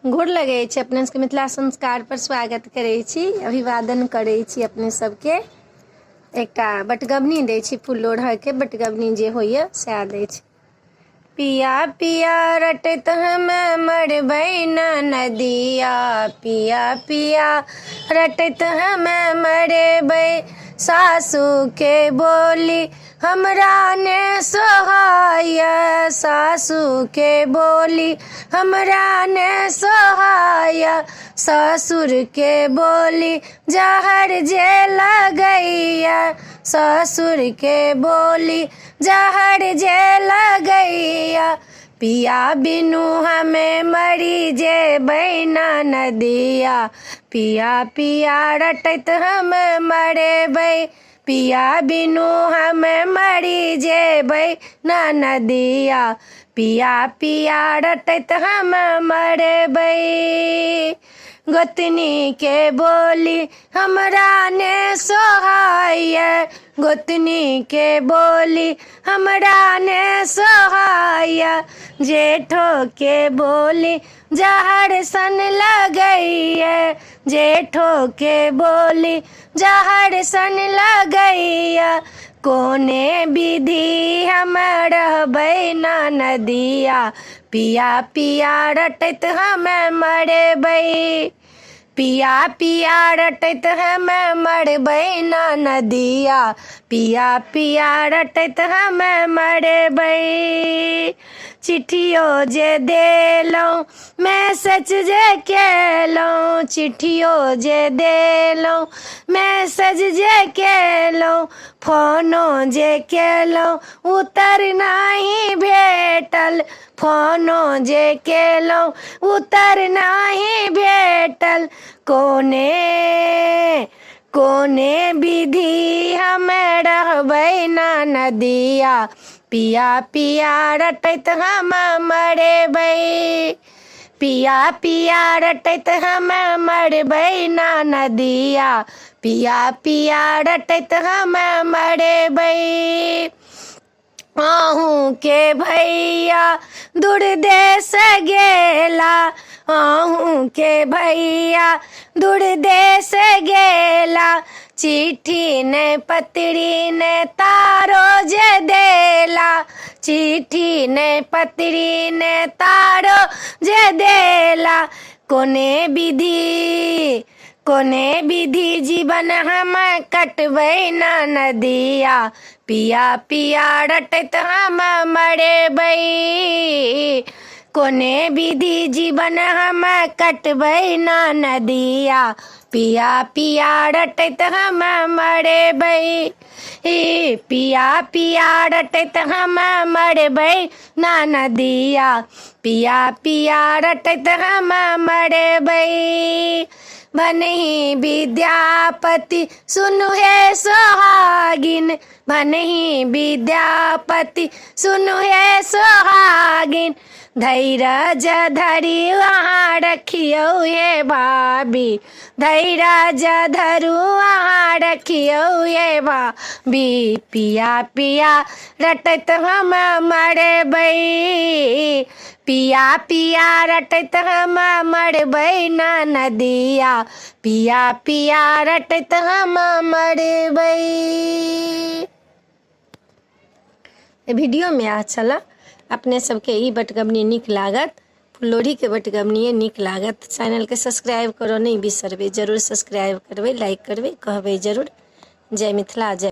गोर लगे छी अपने सबके मिथिला संस्कार पर स्वागत करे छी, अभिवादन करे छी अपने सबके। एकटा बटगबनी दै छी, फूल लोढ़ के बटगबनी जे होइए सएह दै छी। पिया पिया रटत हम मरबै न नदिया, पिया पिया रटत हम मरबै, सासू के बोली हमरा ने सोहाय, सासू के बोली हमरा ने सोहाय, ससुर के बोली जहर जे लगैया, ससुर के बोली जहर जे लगैया, पिया बिनु हमें मरी जेबै न नदिया, पिया पिया रटत हम मरेबै, पिया बिनु हमें मरी जेबै न नदिया, पिया पिया रटत हम मरेबै। गोतनी के बोली हमरा ने सोहाय, गोतनी के बोली हमरा ने सोहाय, जेठो के बोली जहर सन लगैया, जेठो के बोली जहर सन लगैया, कोने विधि हम रहबै न नदिया, पिया पिया रटत हम मरबै, पिया पिया रटत हम मरबै न नदिया, पिया पिया रटत हम मरबै। चिट्ठियो जे देलौं मैसेज जे केलौं, चिट्ठियो जे देलौं मैसेज जे केलौं, फोनो जे केलौं उत्तर नहीं भेटल, फोनो जे केलौं उत्तर नहीं भेटल, कोने कोने विधि हम रहबै न नदिया, पिया पिया रटत हम मरबै, पिया पिया रटत हम मरबै न नदिया, पिया पिया रटत हम मरबै। आहूँ के भैया दूर देश गेला, आहूँ के भैया दूर देश गेला, चिट्ठी ने पत्री ने तारो जे देला, चिट्ठी ने पत्री ने तारो जे देला, कोने विधि जीवन हम कटबै न नदिया, पिया पिया रटत हम मरबै, कोने विधि जीवन हम कटबै न नदिया, पिया पिया रटत हम मरबै, पिया पिया रटत हम मरबै न नदिया, पिया पिया रटत हम मरबै। भनहि विद्यापति सुनु हे सोहागिन, भनहि विद्यापति सुनु हे सोहागिन, धैर्य धरि वहाँ रखियौ हे भाभी, धैर्य धरू वहाँ रखियौ हे भाभी, पिया पिया रटत हम मरबै, पिया पिया रटत हम मरबै न नदिया, पिया पिया रटत हम मरबै। वीडियो में अच्छा अपने सबके ई बटगबनी नीक लागत, फुललोढ़ी के बटगबनी नीक लागत, चैनल के सब्सक्राइब करो नहीं बिसरबै, जरूर सब्सक्राइब करबै, लाइक करबै, कहबै जरूर। जय मिथिला जय।